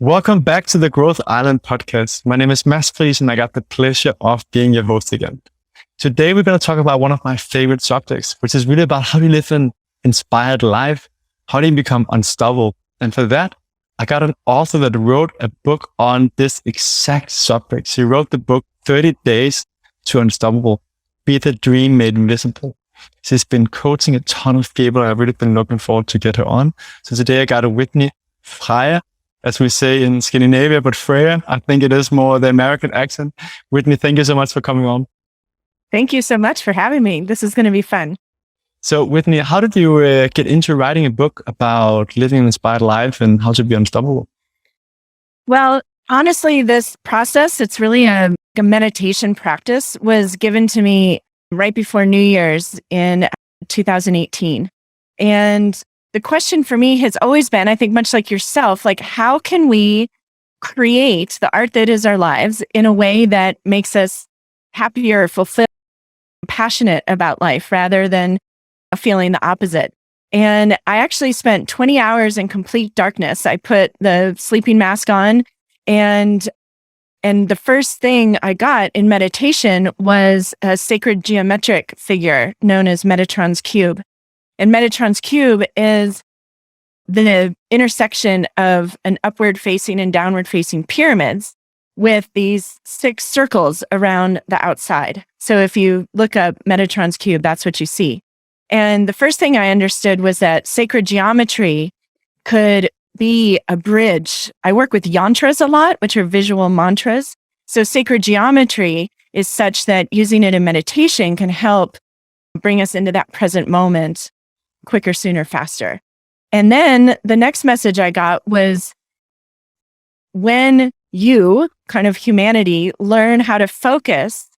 Welcome back to the Growth Island podcast. My name is Mads Friis and I got the pleasure of being your host again. Today, we're going to talk about one of my favorite subjects, which is really about how do you live an inspired life? How do you become unstoppable? And for that, I got an author that wrote a book on this exact subject. She wrote the book 30 Days to Unstoppable, Be the Dream Made Invisible. She's been coaching a ton of people. I've really been looking forward to get her on. So today I got a Whitney Freya, as we say in Scandinavia, but Freya, I think it is more the American accent. Whitney, thank you so much for coming on. Thank you so much for having me. This is going to be fun. So Whitney, how did you get into writing a book about living an inspired life and how to be unstoppable? Well, honestly, this process, it's really a meditation practice, was given to me right before New Year's in 2018. And the question for me has always been, I think much like yourself, like how can we create the art that is our lives in a way that makes us happier, fulfilled, passionate about life rather than feeling the opposite. And I actually spent 20 hours in complete darkness. I put the sleeping mask on and the first thing I got in meditation was a sacred geometric figure known as Metatron's cube. And Metatron's cube is the intersection of an upward facing and downward facing pyramids with these 6 circles around the outside. So if you look up Metatron's cube, that's what you see. And the first thing I understood was that sacred geometry could be a bridge. I work with yantras a lot, which are visual mantras. So sacred geometry is such that using it in meditation can help bring us into that present moment quicker, sooner, faster. And then the next message I got was when you, kind of humanity, learn how to focus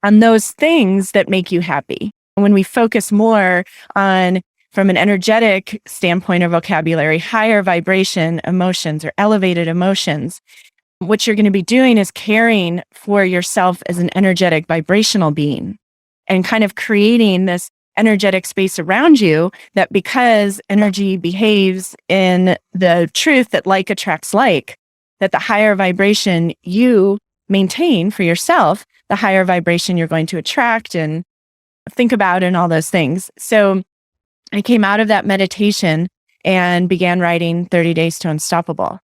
on those things that make you happy. When we focus more on, from an energetic standpoint or vocabulary, higher vibration emotions or elevated emotions, what you're going to be doing is caring for yourself as an energetic vibrational being and kind of creating this energetic space around you that, because energy behaves in the truth that like attracts like, that the higher vibration you maintain for yourself, the higher vibration you're going to attract and think about and all those things. So I came out of that meditation and began writing 30 Days to Unstoppable.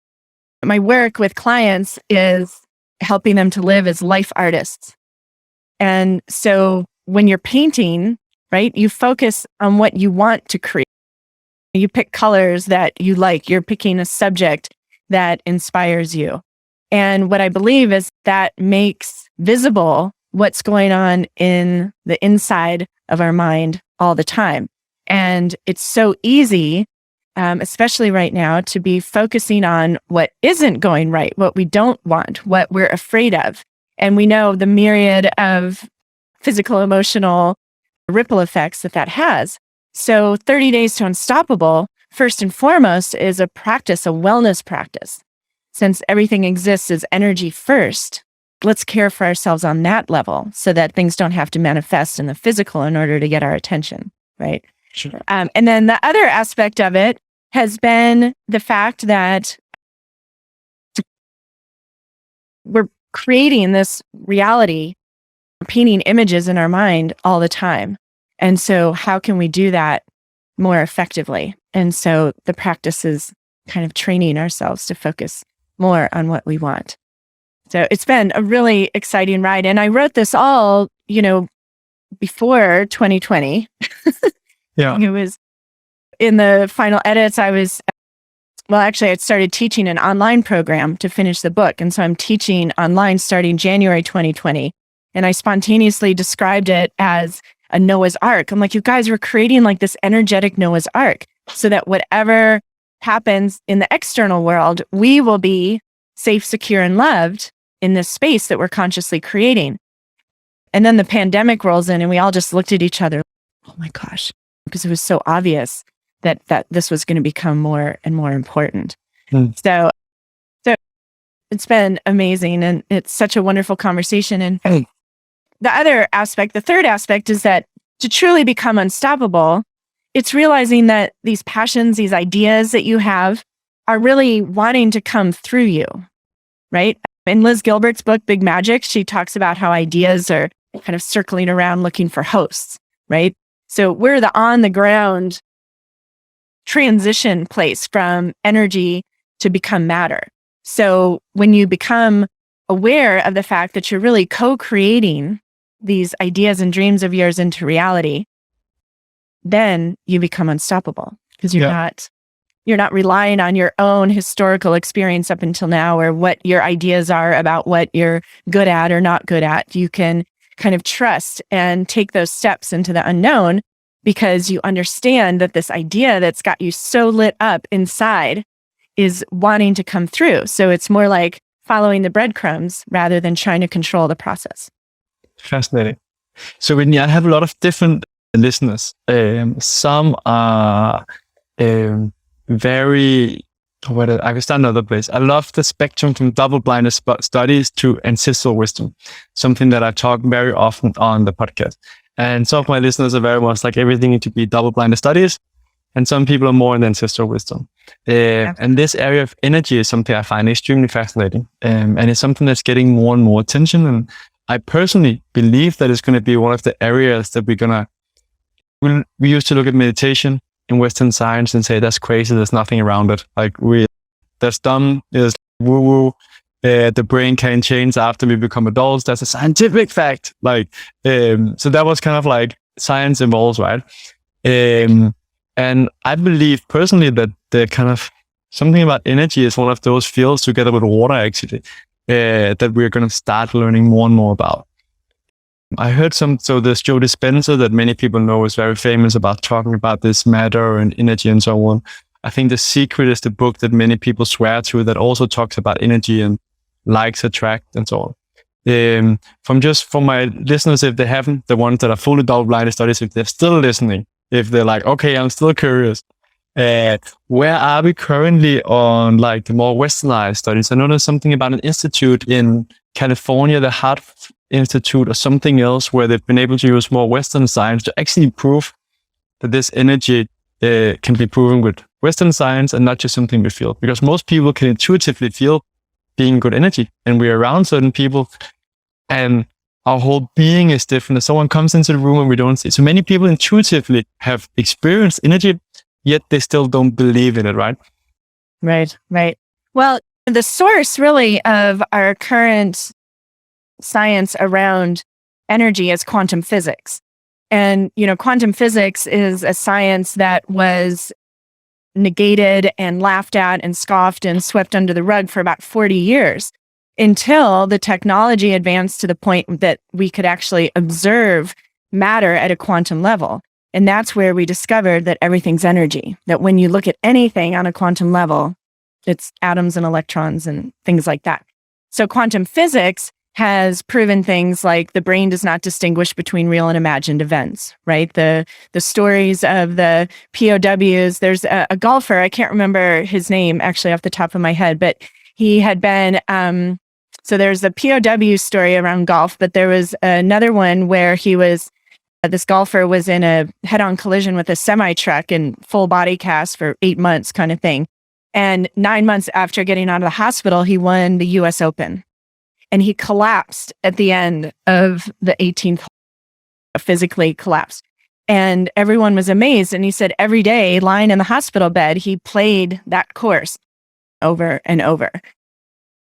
My work with clients is helping them to live as life artists. And so when you're painting, right, you focus on what you want to create. You pick colors that you like. You're picking a subject that inspires you. And what I believe is that makes visible what's going on in the inside of our mind all the time. And it's so easy, especially right now, to be focusing on what isn't going right, what we don't want, what we're afraid of. And we know the myriad of physical, emotional ripple effects that has. So 30 Days to Unstoppable, first and foremost, is a practice, a wellness practice. Since everything exists as energy first, let's care for ourselves on that level so that things don't have to manifest in the physical in order to get our attention, right? Sure. And then the other aspect of it has been the fact that we're creating this reality, painting images in our mind all the time. And so how can we do that more effectively? And so the practice is kind of training ourselves to focus more on what we want. So it's been a really exciting ride. And I wrote this all, before 2020. Yeah. It was in the final edits. I'd started teaching an online program to finish the book. And so I'm teaching online starting January 2020. And I spontaneously described it as a Noah's Ark. I'm like, you guys, we're creating like this energetic Noah's Ark so that whatever happens in the external world, we will be safe, secure, and loved in this space that we're consciously creating. And then the pandemic rolls in and we all just looked at each other. Oh my gosh, because it was so obvious that this was going to become more and more important. So it's been amazing and it's such a wonderful conversation. And the third aspect is that to truly become unstoppable, it's realizing that these passions, these ideas that you have are really wanting to come through you, right? In Liz Gilbert's book, Big Magic, she talks about how ideas are kind of circling around looking for hosts, right? So we're the on the ground transition place from energy to become matter. So when you become aware of the fact that you're really co-creating these ideas and dreams of yours into reality, then you become unstoppable because you're not relying on your own historical experience up until now or what your ideas are about what you're good at or not good at. You can kind of trust and take those steps into the unknown because you understand that this idea that's got you so lit up inside is wanting to come through. So it's more like following the breadcrumbs rather than trying to control the process. Fascinating. So Whitney, I have a lot of different listeners. Some are very, I can start another place. I love the spectrum from double-blinded studies to ancestral wisdom, something that I talk very often on the podcast. And some of my listeners are very much like everything need to be double-blinded studies, and some people are more in ancestral wisdom. And this area of energy is something I find extremely fascinating, and it's something that's getting more and more attention. And I personally believe that it's going to be one of the areas that we used to look at meditation in Western science and say, that's crazy, there's nothing around it. Like that's dumb, is woo-woo. The brain can change after we become adults. That's a scientific fact. So that was kind of like science evolves, right? And I believe personally that the kind of something about energy is one of those fields together with water actually, that we're going to start learning more and more about. I heard so there's Joe Dispenza that many people know is very famous about talking about this matter and energy and so on. I think The Secret is the book that many people swear to that also talks about energy and likes attract and so on. From my listeners, if they haven't, the ones that are fully double-blinded studies, if they're still listening, if they're like, okay, I'm still curious, where are we currently on like the more westernized studies? I know there's something about an institute in California, the Heart Institute or something else, where they've been able to use more Western science to actually prove that this energy can be proven with Western science and not just something we feel. Because most people can intuitively feel being good energy, and we're around certain people and our whole being is different. If someone comes into the room and we don't see. So many people intuitively have experienced energy, yet they still don't believe in it, right? Right. Well, the source really of our current science around energy is quantum physics. And, quantum physics is a science that was negated and laughed at and scoffed and swept under the rug for about 40 years until the technology advanced to the point that we could actually observe matter at a quantum level. And that's where we discovered that everything's energy, that when you look at anything on a quantum level, it's atoms and electrons and things like that. So quantum physics has proven things like the brain does not distinguish between real and imagined events, right? The stories of the POWs, there's a golfer, I can't remember his name actually off the top of my head, but he had been, so there's a POW story around golf, but there was another one where this golfer was in a head-on collision with a semi-truck in full body cast for 8 months kind of thing. And 9 months after getting out of the hospital, he won the US Open. And he collapsed at the end of the 18th hole, physically collapsed. And everyone was amazed. And he said every day, lying in the hospital bed, he played that course over and over.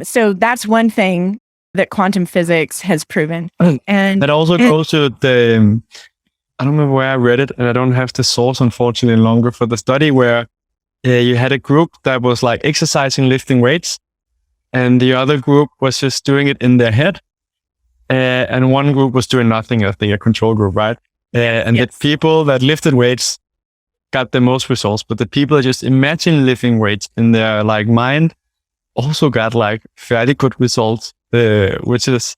So that's one thing that quantum physics has proven. And that also goes to the, I don't remember where I read it, and I don't have the source, unfortunately, longer for the study, where you had a group that was like exercising, lifting weights, and the other group was just doing it in their head. And one group was doing nothing, I think a control group, right? And yes. The people that lifted weights got the most results, but the people that just imagine lifting weights in their like mind also got like fairly good results, which is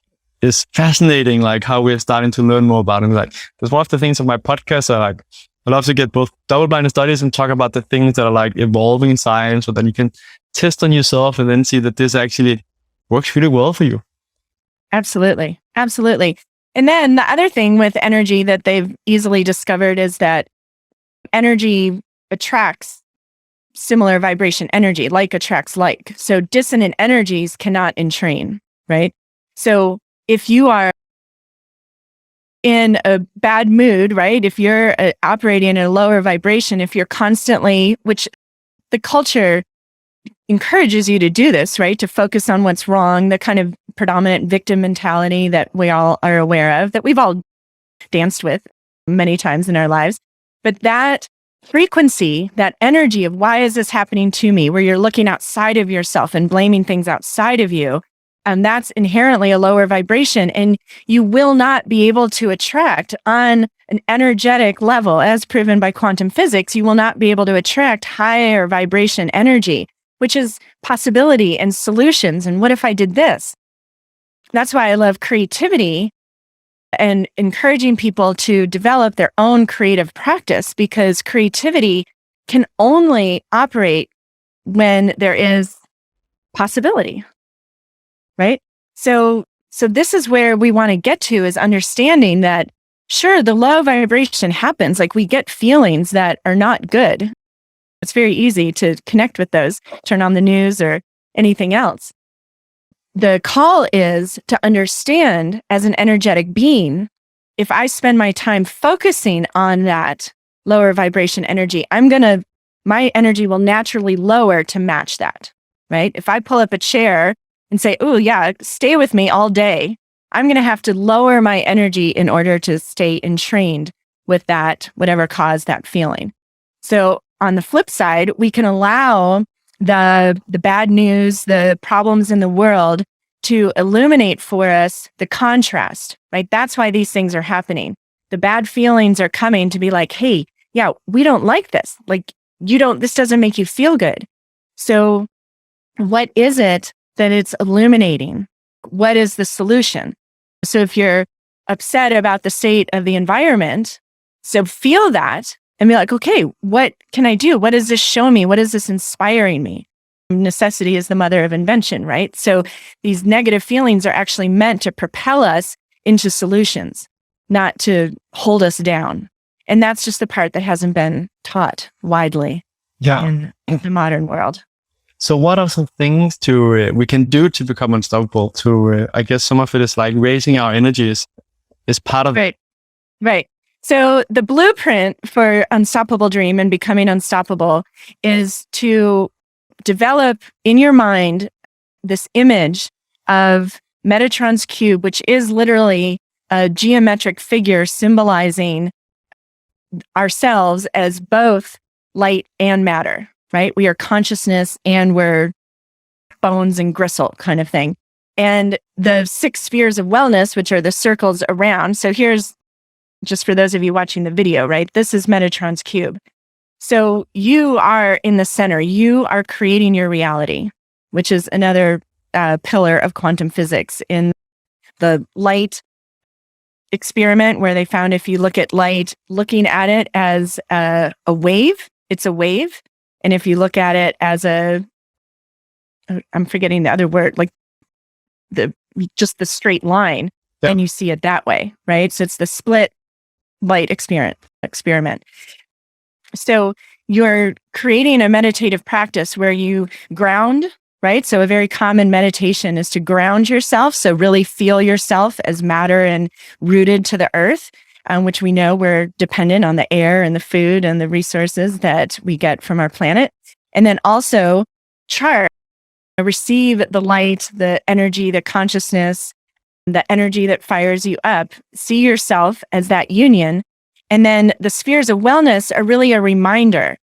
fascinating, like how we're starting to learn more about it. Like that's one of the things of my podcast. I love to get both double-blinded studies and talk about the things that are like evolving in science, so that you can test on yourself and then see that this actually works really well for you. Absolutely. And then the other thing with energy that they've easily discovered is that energy attracts similar vibration energy. Like attracts like. So dissonant energies cannot entrain, right? So if you are in a bad mood, right? If you're operating in a lower vibration, if you're constantly, which the culture encourages you to do this, right? To focus on what's wrong, the kind of predominant victim mentality that we all are aware of, that we've all danced with many times in our lives. But that frequency, that energy of why is this happening to me, where you're looking outside of yourself and blaming things outside of you, and that's inherently a lower vibration. And you will not be able to attract on an energetic level, as proven by quantum physics, you will not be able to attract higher vibration energy, which is possibility and solutions. And what if I did this? That's why I love creativity and encouraging people to develop their own creative practice, because creativity can only operate when there is possibility, right? So this is where we want to get to, is understanding that, sure, the low vibration happens. Like, we get feelings that are not good. It's very easy to connect with those, turn on the news or anything else. The call is to understand, as an energetic being, if I spend my time focusing on that lower vibration energy, my energy will naturally lower to match that, right? If I pull up a chair and say, oh yeah, stay with me all day, I'm going to have to lower my energy in order to stay entrained with that, whatever caused that feeling. So on the flip side, we can allow the bad news, the problems in the world, to illuminate for us the contrast, right? That's why these things are happening. The bad feelings are coming to be like, hey, yeah, we don't like this. Like, this doesn't make you feel good. So what is it that it's illuminating? What is the solution? So if you're upset about the state of the environment, so feel that and be like, okay, what can I do? What does this show me? What is this inspiring me? Necessity is the mother of invention, right? So these negative feelings are actually meant to propel us into solutions, not to hold us down. And that's just the part that hasn't been taught widely in the modern world. So what are some things we can do to become unstoppable? I guess some of it is like raising our energies is part of it. Right. So the blueprint for Unstoppable Dream and becoming unstoppable is to develop in your mind this image of Metatron's cube, which is literally a geometric figure symbolizing ourselves as both light and matter, right? We are consciousness and we're bones and gristle kind of thing. And the 6 spheres of wellness, which are the circles around. So here's, just for those of you watching the video, right? This is Metatron's cube. So you are in the center. You are creating your reality, which is another pillar of quantum physics. In the light experiment, where they found if you look at light, looking at it as a wave, it's a wave. And if you look at it as I'm forgetting the other word, like just the straight line, and you see it that way, right? So it's the split light experiment. So you're creating a meditative practice where you ground, right? So a very common meditation is to ground yourself. So really feel yourself as matter and rooted to the earth, which we know we're dependent on the air and the food and the resources that we get from our planet. And then also receive the light, the energy, the consciousness, the energy that fires you up. See yourself as that union. And then the spheres of wellness are really a reminder.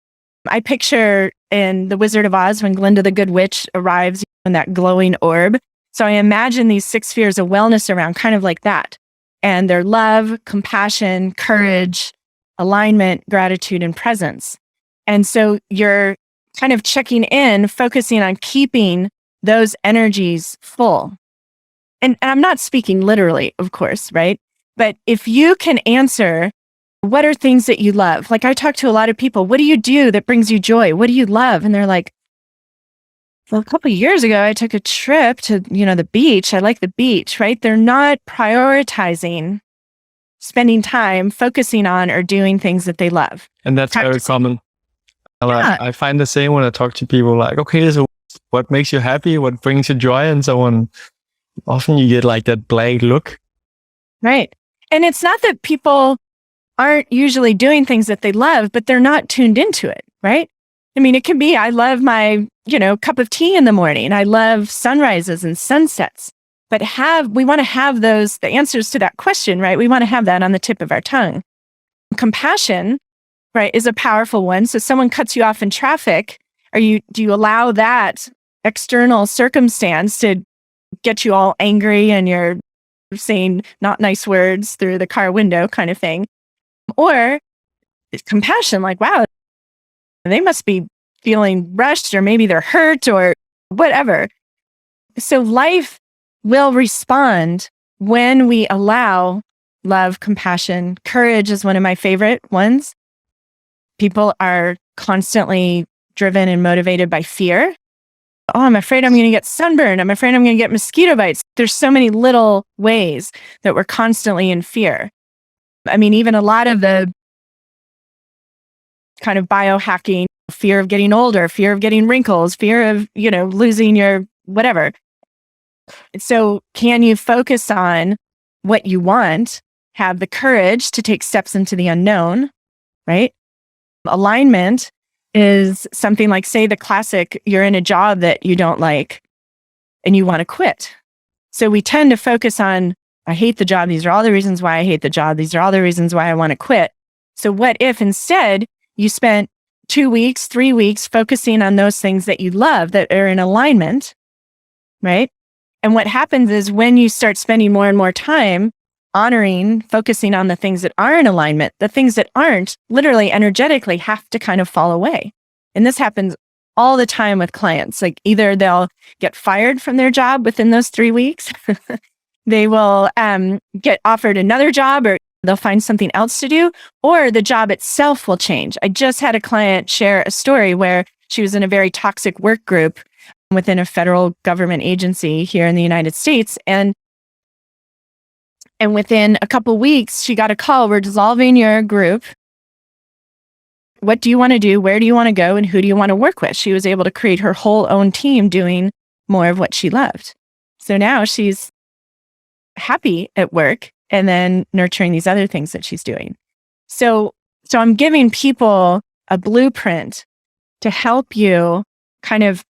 I picture in The Wizard of Oz when Glinda the Good Witch arrives in that glowing orb. So I imagine these 6 spheres of wellness around, kind of like that. And they're love, compassion, courage, alignment, gratitude, and presence. And so you're kind of checking in, focusing on keeping those energies full. And I'm not speaking literally, of course, right? But if you can answer, what are things that you love? Like, I talk to a lot of people, what do you do that brings you joy? What do you love? And they're like, well, a couple of years ago, I took a trip to, the beach. I like the beach, right? They're not prioritizing spending time focusing on or doing things that they love. And that's very common. Like, I find the same when I talk to people like, okay, so what makes you happy? What brings you joy? And so on. Often you get like that blank look. Right. And it's not that people aren't usually doing things that they love, but they're not tuned into it, right? I mean, it can be, I love my, cup of tea in the morning. I love sunrises and sunsets. But we want to have the answers to that question, right? We want to have that on the tip of our tongue. Compassion, right, is a powerful one. So someone cuts you off in traffic. Do you allow that external circumstance to get you all angry and you're saying not nice words through the car window kind of thing? Or it's compassion, like, wow, they must be feeling rushed, or maybe they're hurt or whatever. So life will respond when we allow love, compassion. Courage is one of my favorite ones. People are constantly driven and motivated by fear. Oh, I'm afraid I'm going to get sunburned. I'm afraid I'm going to get mosquito bites. There's so many little ways that we're constantly in fear. I mean, even a lot of the kind of biohacking, fear of getting older, fear of getting wrinkles, fear of, losing your whatever. So can you focus on what you want, have the courage to take steps into the unknown, right? Alignment is something like, say, the classic, you're in a job that you don't like and you want to quit. So we tend to focus on, I hate the job. These are all the reasons why I hate the job. These are all the reasons why I want to quit. So what if instead you spent 2 weeks, 3 weeks focusing on those things that you love, that are in alignment, right? And what happens is when you start spending more and more time honoring, focusing on the things that are in alignment, the things that aren't, literally energetically have to kind of fall away. And this happens all the time with clients. Like, either they'll get fired from their job within those 3 weeks, they will get offered another job, or they'll find something else to do, or the job itself will change. I just had a client share a story where she was in a very toxic work group within a federal government agency here in the United States. And within a couple weeks, she got a call, we're dissolving your group. What do you want to do? Where do you want to go? And who do you want to work with? She was able to create her whole own team doing more of what she loved. So now she's happy at work and then nurturing these other things that she's doing. So I'm giving people a blueprint to help you kind of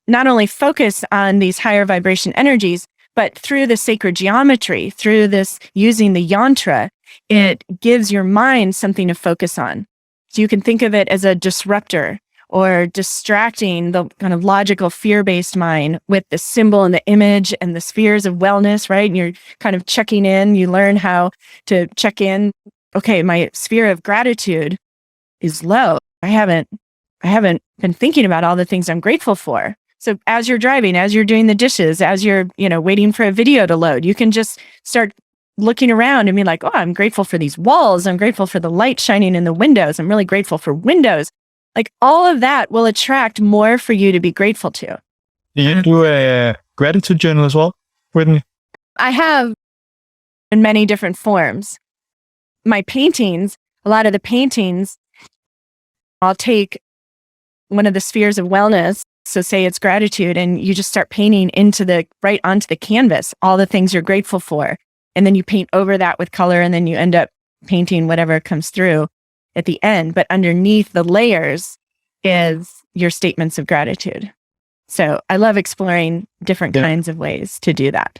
not only focus on these higher vibration energies, but through the sacred geometry, through this using the yantra, it gives your mind something to focus on. So you can think of it as a disruptor, or distracting the kind of logical fear-based mind with the symbol and the image and the spheres of wellness, right? And you're kind of checking in. You learn how to check in. Okay, my sphere of gratitude is low. I haven't been thinking about all the things I'm grateful for. So as you're driving, as you're doing the dishes, as you're, waiting for a video to load, you can just start looking around and be like, oh, I'm grateful for these walls. I'm grateful for the light shining in the windows. I'm really grateful for windows. Like, all of that will attract more for you to be grateful to. Do you do a gratitude journal as well, Whitney? I have, in many different forms. My paintings, a lot of the paintings, I'll take one of the spheres of wellness. So say it's gratitude, and you just start painting right onto the canvas, all the things you're grateful for. And then you paint over that with color, and then you end up painting whatever comes through at the end. But underneath the layers is your statements of gratitude. So I love exploring different kinds of ways to do that.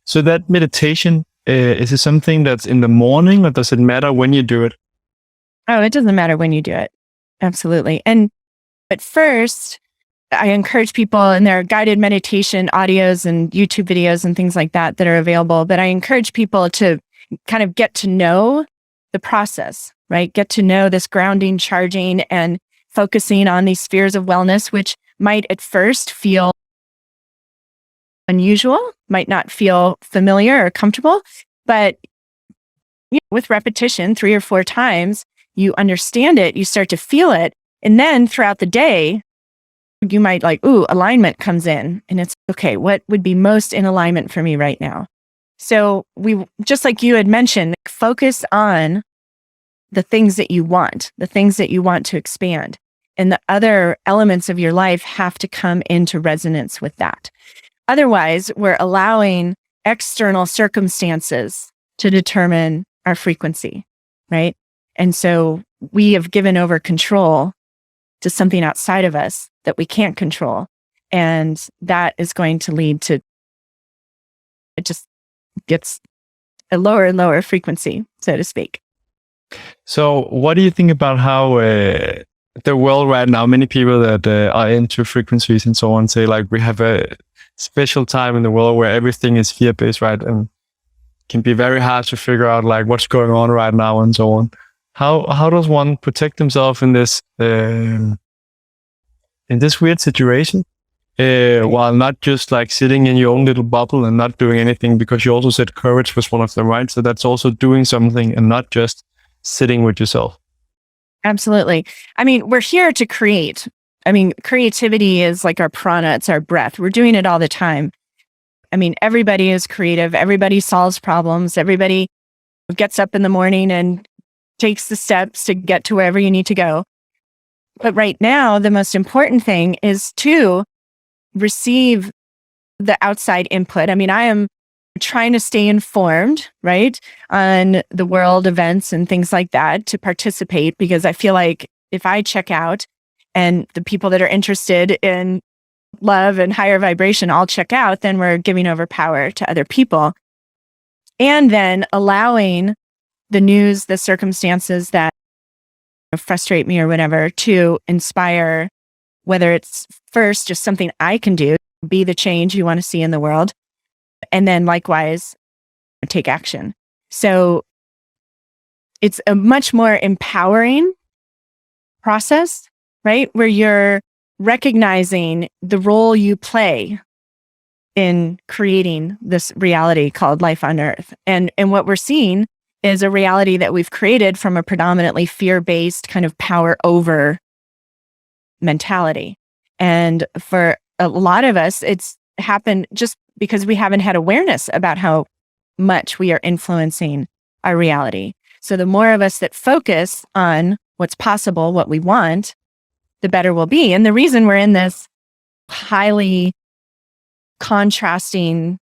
So that meditation, is it something that's in the morning, or does it matter when you do it? Oh, it doesn't matter when you do it. Absolutely. And at first, I encourage people, and there are guided meditation audios and YouTube videos and things like that that are available, but I encourage people to kind of get to know the process, right? Get to know this grounding, charging, and focusing on these spheres of wellness, which might at first feel unusual, might not feel familiar or comfortable, but with repetition 3 or 4 times, you understand it, you start to feel it, and then throughout the day, you might alignment comes in, and it's okay, what would be most in alignment for me right now? So we, just like you had mentioned, focus on the things that you want to expand. and the other elements of your life have to come into resonance with that. Otherwise, we're allowing external circumstances to determine our frequency, right? And so we have given over control to something outside of us that we can't control. And that is going to lead to, it just gets a lower and lower frequency, so to speak. So what do you think about how the world right now, many people that are into frequencies and so on say like we have a special time in the world where everything is fear-based, right? And can be very hard to figure out like what's going on right now and so on. How does one protect themselves in this weird situation while not just like sitting in your own little bubble and not doing anything? Because you also said courage was one of them, right? So that's also doing something and not just sitting with yourself. Absolutely. I mean, we're here to create. I mean, creativity is like our prana, it's our breath. We're doing it all the time. I mean, everybody is creative. Everybody solves problems. Everybody gets up in the morning and takes the steps to get to wherever you need to go. But right now, the most important thing is to receive the outside input. I mean, I am trying to stay informed, right, on the world events and things like that to participate, because I feel like if I check out and the people that are interested in love and higher vibration all check out, then we're giving over power to other people. And then allowing the news, the circumstances that frustrate me or whatever to inspire, whether it's first just something I can do, be the change you want to see in the world, and then likewise take action. So it's a much more empowering process, right? Where you're recognizing the role you play in creating this reality called life on Earth. And what we're seeing is a reality that we've created from a predominantly fear-based kind of power over mentality. And for a lot of us, it's happened just because we haven't had awareness about how much we are influencing our reality. So the more of us that focus on what's possible, what we want, the better we'll be. And the reason we're in this highly contrasting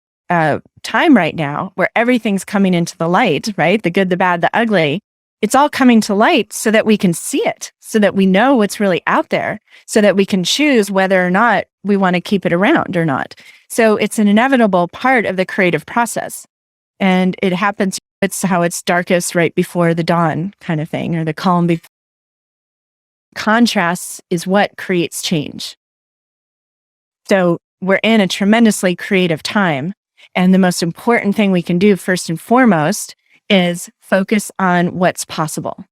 time right now, where everything's coming into the light, right? The good, the bad, the ugly, it's all coming to light so that we can see it, so that we know what's really out there, so that we can choose whether or not we want to keep it around or not. So it's an inevitable part of the creative process. And it happens, it's how it's darkest right before the dawn kind of thing, or the calm before. Contrast is what creates change. So we're in a tremendously creative time. And the most important thing we can do first and foremost is focus on what's possible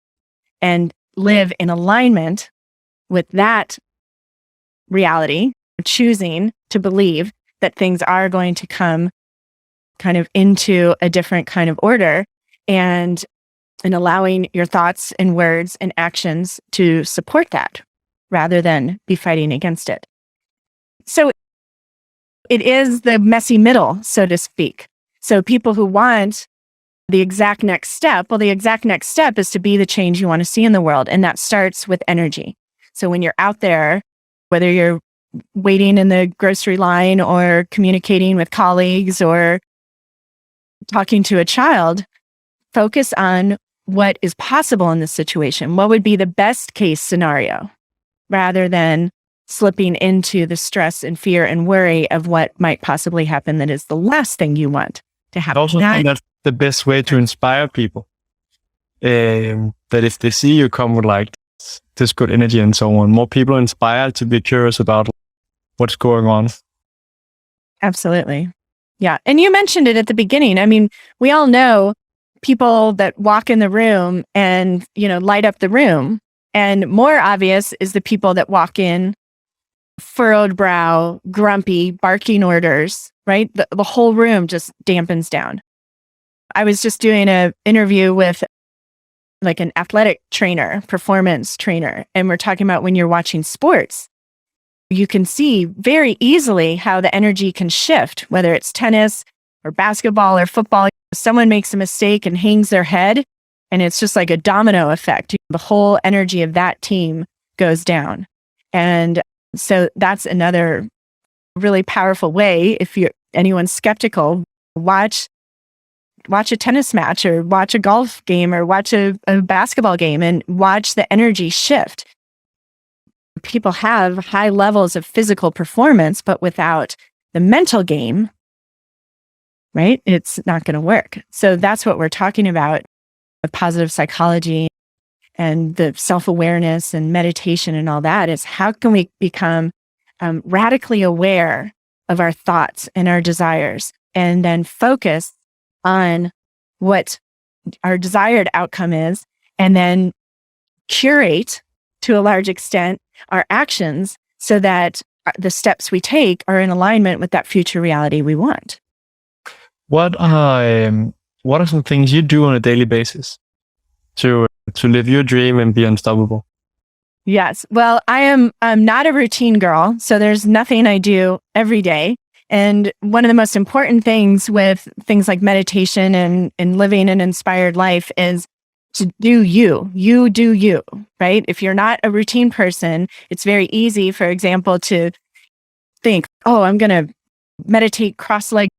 and live in alignment with that reality, choosing to believe that things are going to come kind of into a different kind of order, and allowing your thoughts and words and actions to support that rather than be fighting against it. So it is the messy middle, so to speak. So people who want the exact next step, well, the exact next step is to be the change you want to see in the world. And that starts with energy. So when you're out there, whether you're waiting in the grocery line or communicating with colleagues or talking to a child, focus on what is possible in this situation. What would be the best case scenario, rather than slipping into the stress and fear and worry of what might possibly happen that is the last thing you want to happen. I also think that's the best way to inspire people. That if they see you come with like this good energy and so on, more people are inspired to be curious about what's going on. Absolutely. Yeah. And you mentioned it at the beginning. I mean, we all know people that walk in the room and, light up the room. And more obvious is the people that walk in furrowed brow, grumpy, barking orders, right? The whole room just dampens down. I was just doing an interview with like an athletic trainer, performance trainer, and we're talking about when you're watching sports, you can see very easily how the energy can shift, whether it's tennis or basketball or football. Someone makes a mistake and hangs their head, and it's just like a domino effect. The whole energy of that team goes down. And so that's another really powerful way. If anyone's skeptical, watch a tennis match or watch a golf game or watch a basketball game and watch the energy shift. People have high levels of physical performance, but without the mental game, right? It's not going to work. So that's what we're talking about with positive psychology and the self-awareness and meditation and all that is how can we become radically aware of our thoughts and our desires and then focus on what our desired outcome is and then curate to a large extent our actions so that the steps we take are in alignment with that future reality we want. What are some things you do on a daily basis to live your dream and be unstoppable? Yes. Well, I'm not a routine girl, so there's nothing I do every day. And one of the most important things with things like meditation and living an inspired life is to do you do you, right? If you're not a routine person, it's very easy, for example, to think, oh, I'm going to meditate cross-legged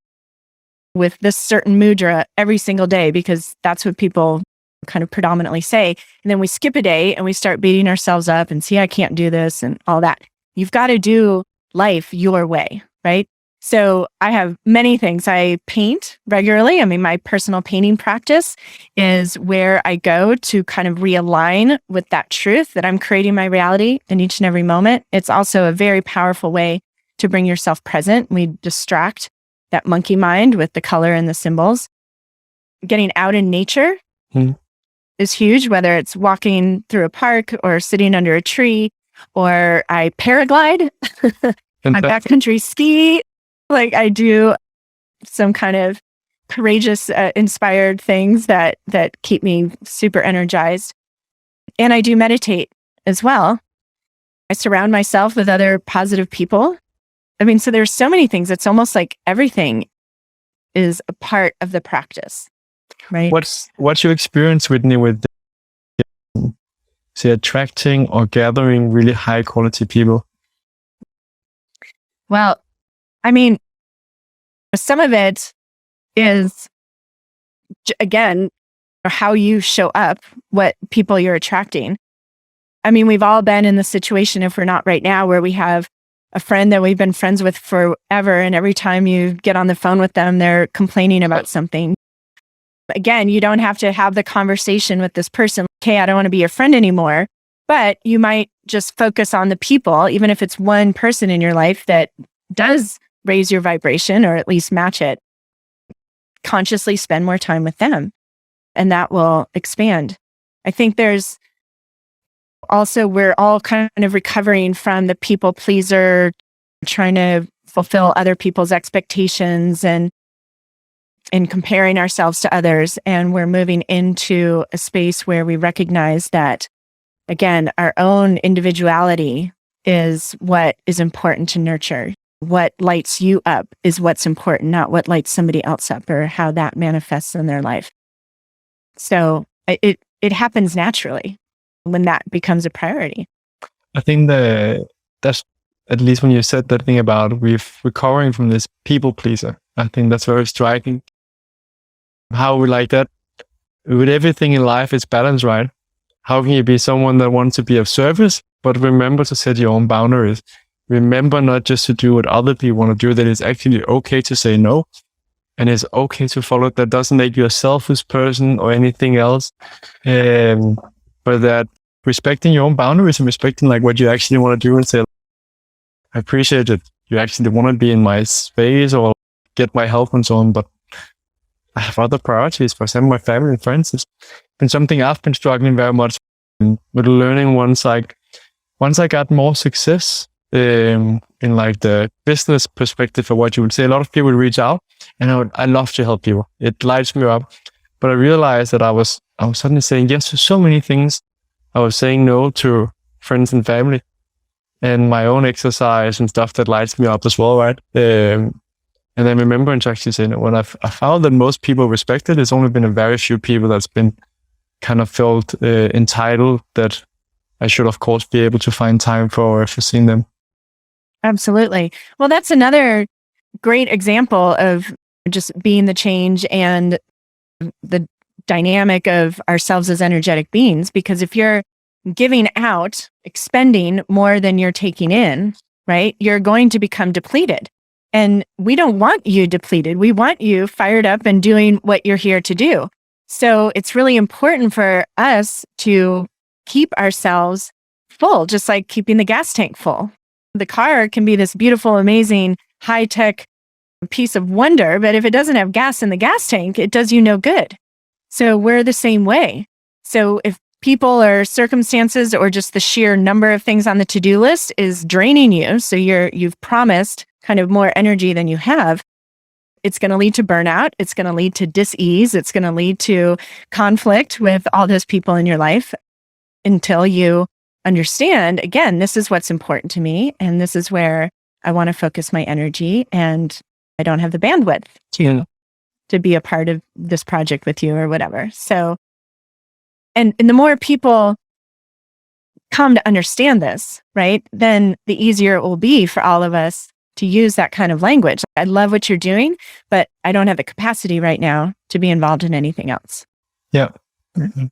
with this certain mudra every single day because that's what people kind of predominantly say. And then we skip a day and we start beating ourselves up and see, I can't do this and all that. You've got to do life your way, right? So I have many things. I paint regularly. I mean, my personal painting practice is where I go to kind of realign with that truth that I'm creating my reality in each and every moment. It's also a very powerful way to bring yourself present. We distract that monkey mind with the color and the symbols. Getting out in nature is huge, whether it's walking through a park or sitting under a tree, or I paraglide, I backcountry ski. Like I do some kind of courageous, inspired things that keep me super energized. And I do meditate as well. I surround myself with other positive people. I mean, so there's so many things. It's almost like everything is a part of the practice, right? What's your experience, Whitney, with say attracting or gathering really high quality people? Well, I mean, some of it is, again, how you show up, what people you're attracting. I mean, we've all been in the situation, if we're not right now, where we have a friend that we've been friends with forever, and every time you get on the phone with them, they're complaining about something. Again, you don't have to have the conversation with this person, okay, I don't want to be your friend anymore, but you might just focus on the people, even if it's one person in your life that does raise your vibration or at least match it. Consciously spend more time with them, and that will expand. I think there's also, we're all kind of recovering from the people pleaser, trying to fulfill other people's expectations and comparing ourselves to others. And we're moving into a space where we recognize that, again, our own individuality is what is important to nurture. What lights you up is what's important, not what lights somebody else up or how that manifests in their life. So it happens naturally when that becomes a priority. I think that's, at least when you said that thing about we're recovering from this people pleaser, I think that's very striking. How we like that with everything in life, it's balance, right? How can you be someone that wants to be of service, but remember to set your own boundaries? Remember not just to do what other people want to do, that it's actually okay to say no. And it's okay to follow. That doesn't make you a selfish person or anything else. But that respecting your own boundaries and respecting like what you actually want to do and say, I appreciate that you actually want to be in my space or get my help and so on, but I have other priorities. For example, my family and friends. It's been something I've been struggling very much with learning once I got more success in like the business perspective of what you would say. A lot of people reach out and I love to help people. It lights me up. But I realized that I was suddenly saying yes to so many things. I was saying no to friends and family and my own exercise and stuff that lights me up as well, right? And then remembering to actually say no. When I found that most people respect it, it's only been a very few people that's been kind of felt entitled that I should, of course, be able to find time for seeing them. Absolutely. Well, that's another great example of just being the change and the dynamic of ourselves as energetic beings. Because if you're giving out, expending more than you're taking in, right, you're going to become depleted. And we don't want you depleted. We want you fired up and doing what you're here to do. So it's really important for us to keep ourselves full, just like keeping the gas tank full. The car can be this beautiful, amazing, high-tech piece of wonder, but if it doesn't have gas in the gas tank, it does you no good. So we're the same way. So if people or circumstances or just the sheer number of things on the to-do list is draining you, so you've promised kind of more energy than you have, it's going to lead to burnout. It's going to lead to dis-ease. It's going to lead to conflict with all those people in your life until you understand, again, this is what's important to me, and this is where I want to focus my energy, and I don't have the bandwidth to be a part of this project with you or whatever. So, and the more people come to understand this, right, then the easier it will be for all of us to use that kind of language. I love what you're doing, but I don't have the capacity right now to be involved in anything else. Yeah. Mm-hmm.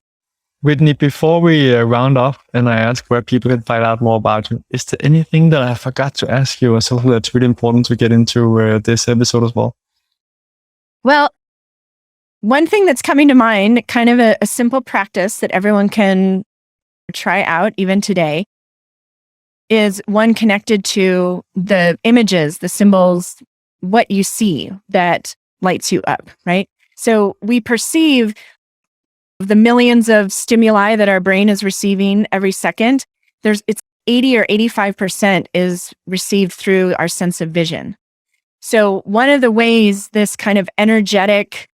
Whitney, before we round off and I ask where people can find out more about you, is there anything that I forgot to ask you or something that's really important to get into this episode as well? Well, one thing that's coming to mind, kind of a simple practice that everyone can try out even today, is one connected to the images, the symbols, what you see that lights you up, right? So we perceive the millions of stimuli that our brain is receiving every second. It's 80 or 85% is received through our sense of vision. So one of the ways this kind of energetic,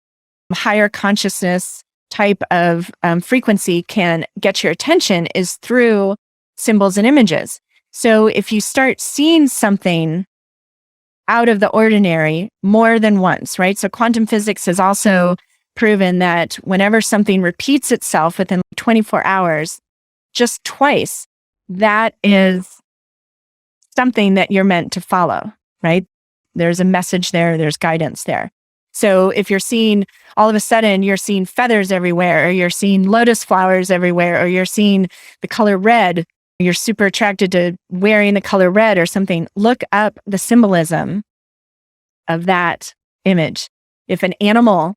higher consciousness type of frequency can get your attention is through symbols and images. So if you start seeing something out of the ordinary more than once, right? So quantum physics has also proven that whenever something repeats itself within 24 hours, just twice, that is something that you're meant to follow, right? There's a message there, there's guidance there. So if you're seeing, all of a sudden, you're seeing feathers everywhere, or you're seeing lotus flowers everywhere, or you're seeing the color red, you're super attracted to wearing the color red or something, look up the symbolism of that image. If an animal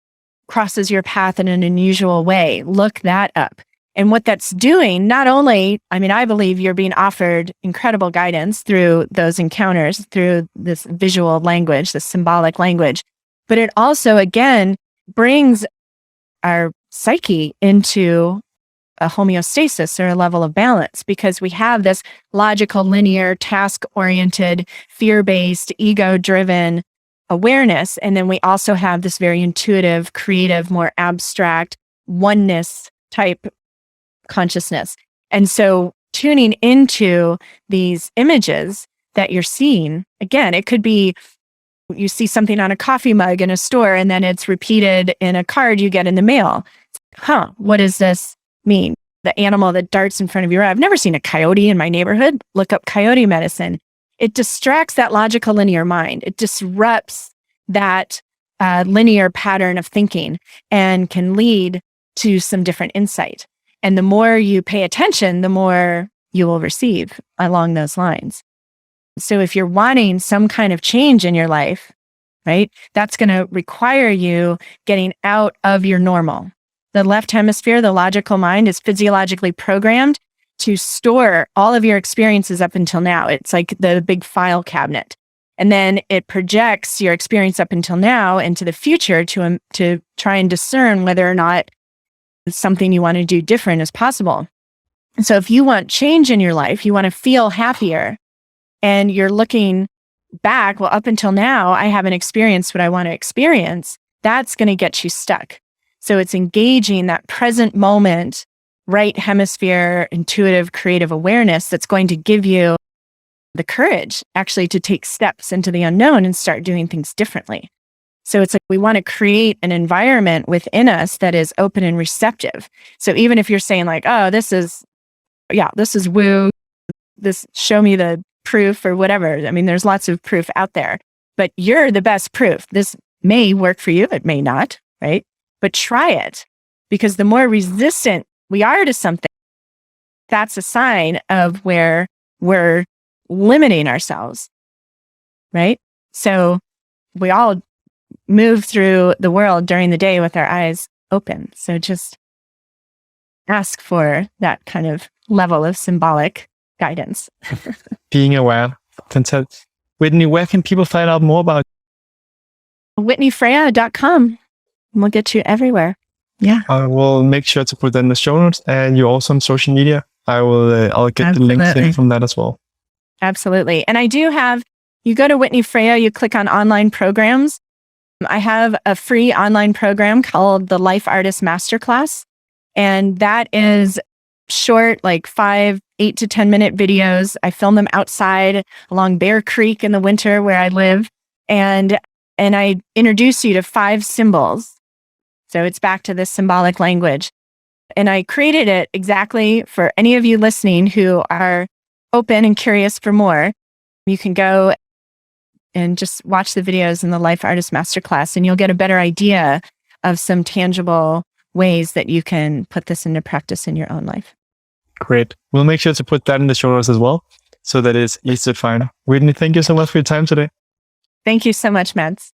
crosses your path in an unusual way, look that up. And what that's doing, not only, I believe you're being offered incredible guidance through those encounters, through this visual language, this symbolic language, but it also, again, brings our psyche into a homeostasis or a level of balance, because we have this logical, linear, task-oriented, fear-based, ego-driven awareness. And then we also have this very intuitive, creative, more abstract oneness type consciousness. And so tuning into these images that you're seeing, again, it could be you see something on a coffee mug in a store and then it's repeated in a card you get in the mail. What does this mean? The animal that darts in front of your eye. I've never seen a coyote in my neighborhood. Look up coyote medicine. It distracts that logical linear mind. It disrupts that linear pattern of thinking and can lead to some different insight. And the more you pay attention, the more you will receive along those lines. So if you're wanting some kind of change in your life, right, that's going to require you getting out of your normal. The left hemisphere, the logical mind, is physiologically programmed to store all of your experiences up until now. It's like the big file cabinet. And then it projects your experience up until now into the future to try and discern whether or not something you want to do different is possible. And so if you want change in your life, you want to feel happier, and you're looking back, well, up until now, I haven't experienced what I want to experience, that's going to get you stuck. So it's engaging that present moment, right hemisphere, intuitive, creative awareness that's going to give you the courage actually to take steps into the unknown and start doing things differently. So it's like we want to create an environment within us that is open and receptive. So even if you're saying like, oh, this is this is woo. This show me the proof or whatever. I mean, there's lots of proof out there, but you're the best proof. This may work for you. It may not, right? But try it, because the more resistant we are to something, that's a sign of where we're limiting ourselves, right? So we all move through the world during the day with our eyes open. So just ask for that kind of level of symbolic guidance. Being aware. Fantastic. Whitney, where can people find out more about WithneyFreya.com. We'll get you everywhere. Yeah. I will make sure to put that in the show notes, and you're also on social media. I'll get the links in from that as well. Absolutely. And I do have, you go to Withney Freya, you click on online programs. I have a free online program called the Life Artist Masterclass. And that is short, like 8 to 10 minute videos. I film them outside along Bear Creek in the winter where I live. And I introduce you to 5 symbols. So it's back to this symbolic language. And I created it exactly for any of you listening who are open and curious for more. You can go and just watch the videos in the Life Artist Masterclass, and you'll get a better idea of some tangible ways that you can put this into practice in your own life. Great. We'll make sure to put that in the show notes as well, so that it's easy to find. Whitney, thank you so much for your time today. Thank you so much, Mads.